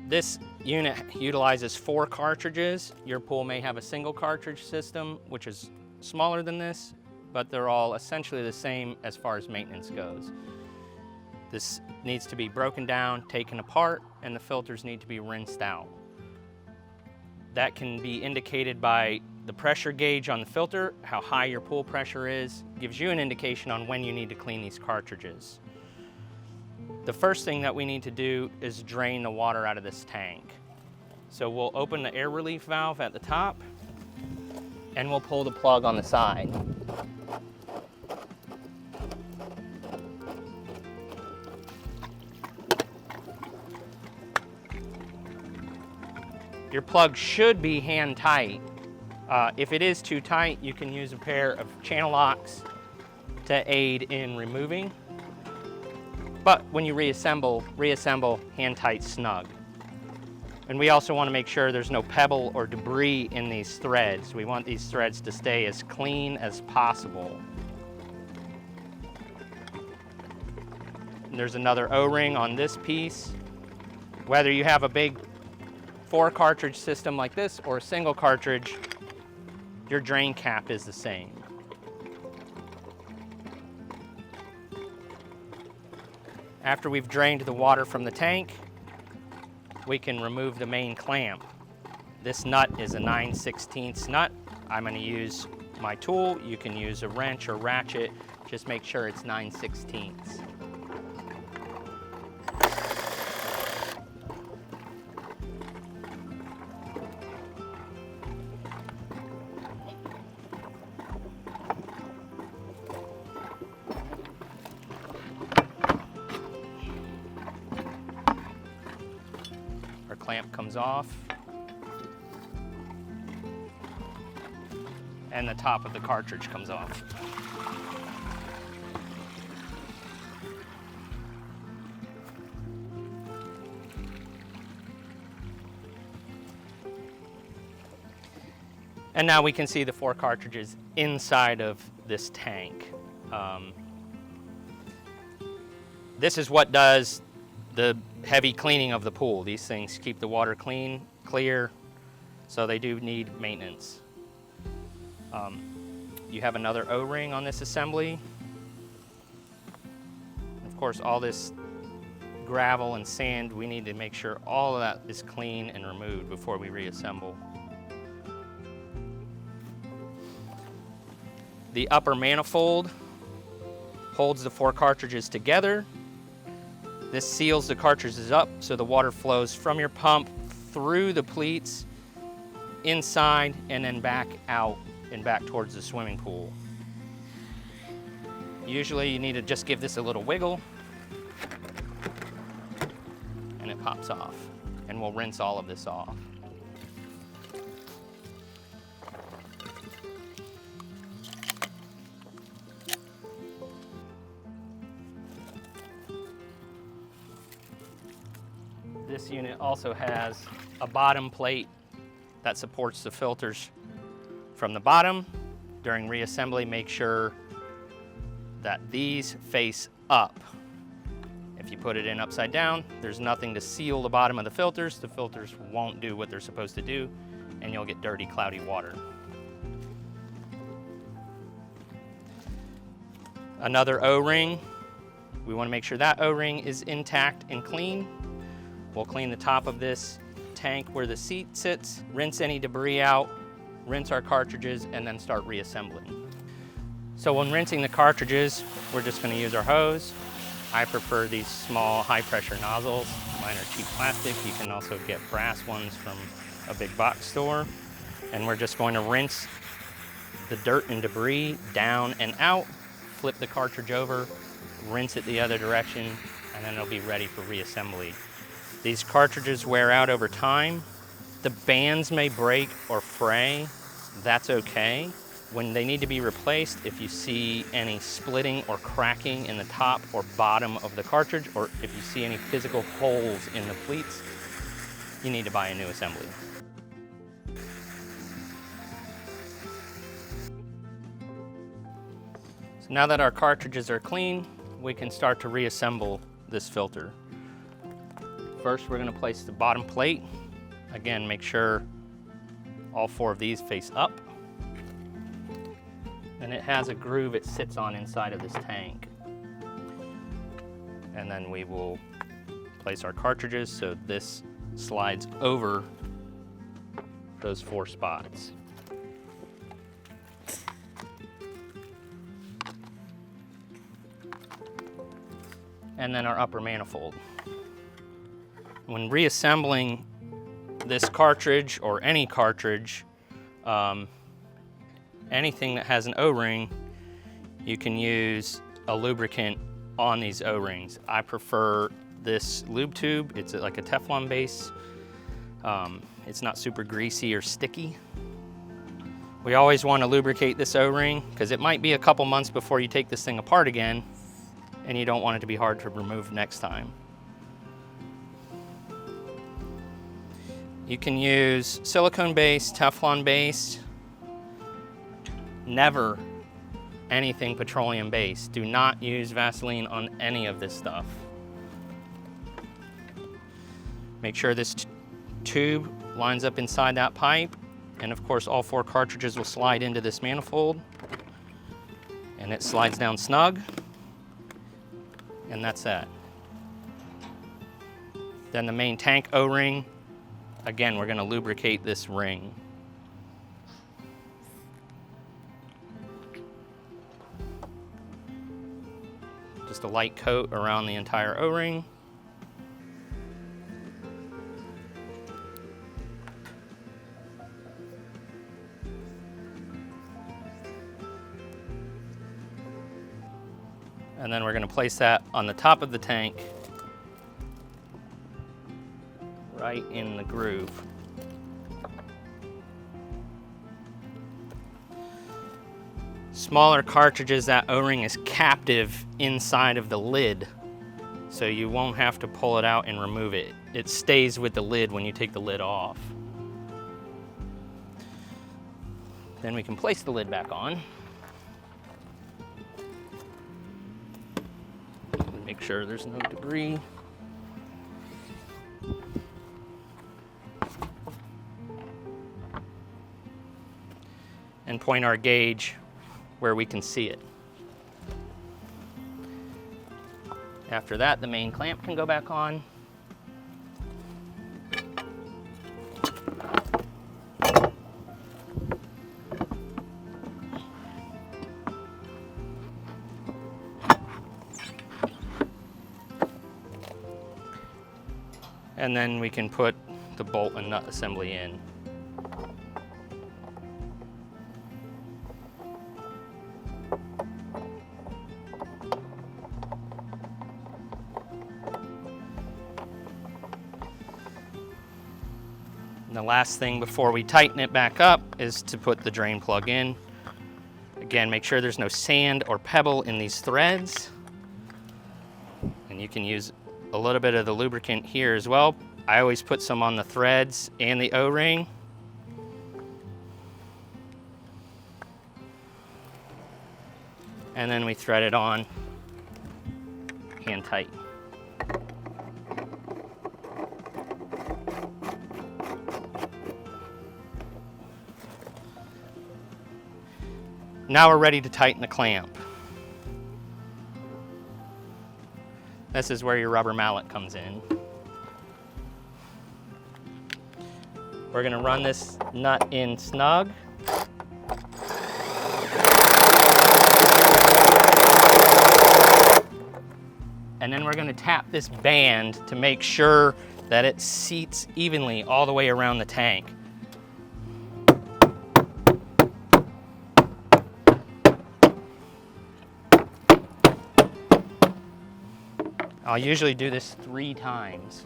This unit utilizes 4 cartridges. Your pool may have a single cartridge system, which is smaller than this, but they're all essentially the same as far as maintenance goes. This needs to be broken down, taken apart, and the filters need to be rinsed out. That can be indicated by the pressure gauge on the filter, how high your pool pressure is, gives you an indication on when you need to clean these cartridges. The first thing that we need to do is drain the water out of this tank. So we'll open the air relief valve at the top, and we'll pull the plug on the side. Your plug should be hand tight. If it is too tight, you can use a pair of channel locks to aid in removing. But when you reassemble hand tight snug. And we also want to make sure there's no pebble or debris in these threads. We want these threads to stay as clean as possible. And there's another O-ring on this piece. Whether you have a big 4 cartridge system like this or a single cartridge, your drain cap is the same. After we've drained the water from the tank, we can remove the main clamp. This nut is a 9/16 nut. I'm going to use my tool. You can use a wrench or ratchet. Just make sure it's 9/16. Our clamp comes off, and the top of the cartridge comes off. And now we can see the 4 cartridges inside of this tank. This is what does the heavy cleaning of the pool. These things keep the water clean, clear, so they do need maintenance. You have another O-ring on this assembly. Of course, all this gravel and sand, we need to make sure all of that is clean and removed before we reassemble. The upper manifold holds the 4 cartridges together. This seals the cartridges up so the water flows from your pump through the pleats, inside, and then back out and back towards the swimming pool. Usually you need to just give this a little wiggle and it pops off. And we'll rinse all of this off. This unit also has a bottom plate that supports the filters from the bottom. During reassembly, make sure that these face up. If you put it in upside down, there's nothing to seal the bottom of the filters. The filters won't do what they're supposed to do, and you'll get dirty, cloudy water. Another O-ring. We want to make sure that O-ring is intact and clean. We'll clean the top of this tank where the seat sits, rinse any debris out, rinse our cartridges, and then start reassembling. So when rinsing the cartridges, we're just going to use our hose. I prefer these small high-pressure nozzles. Mine are cheap plastic. You can also get brass ones from a big box store. And we're just going to rinse the dirt and debris down and out, flip the cartridge over, rinse it the other direction, and then it'll be ready for reassembly. These cartridges wear out over time. The bands may break or fray. That's okay. When they need to be replaced, if you see any splitting or cracking in the top or bottom of the cartridge, or if you see any physical holes in the pleats, you need to buy a new assembly. So now that our cartridges are clean, we can start to reassemble this filter. First, we're going to place the bottom plate. Again, make sure all 4 of these face up. And it has a groove it sits on inside of this tank. And then we will place our cartridges so this slides over those 4 spots. And then our upper manifold. When reassembling this cartridge or any cartridge, anything that has an O-ring, you can use a lubricant on these O-rings. I prefer this lube tube. It's like a Teflon base. It's not super greasy or sticky. We always want to lubricate this O-ring because it might be a couple months before you take this thing apart again, and you don't want it to be hard to remove next time. You can use silicone base, Teflon base, never anything petroleum based. Do not use Vaseline on any of this stuff. Make sure this tube lines up inside that pipe, and of course all 4 cartridges will slide into this manifold, and it slides down snug, and that's that. Then the main tank O-ring, again, we're going to lubricate this ring. Just a light coat around the entire O-ring. And then we're going to place that on the top of the tank, right in the groove. Smaller cartridges, that O-ring is captive inside of the lid, so you won't have to pull it out and remove it. It stays with the lid when you take the lid off. Then we can place the lid back on. Make sure there's no debris. And point our gauge where we can see it. After that, the main clamp can go back on. And then we can put the bolt and nut assembly in. And the last thing before we tighten it back up is to put the drain plug in. Again, make sure there's no sand or pebble in these threads. And you can use a little bit of the lubricant here as well. I always put some on the threads and the O-ring. And then we thread it on hand tight. Now we're ready to tighten the clamp. This is where your rubber mallet comes in. We're going to run this nut in snug. And then we're going to tap this band to make sure that it seats evenly all the way around the tank. I'll usually do this 3 times.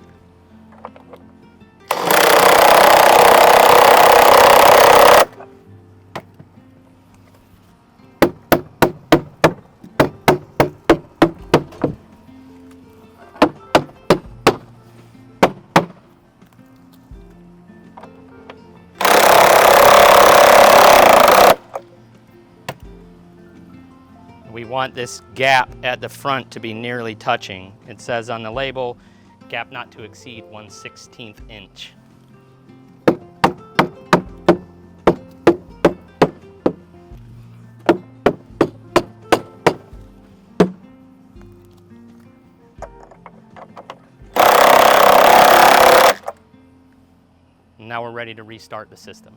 We want this gap at the front to be nearly touching. It says on the label, Gap not to exceed 1/16 inch. Now we're ready to restart the system.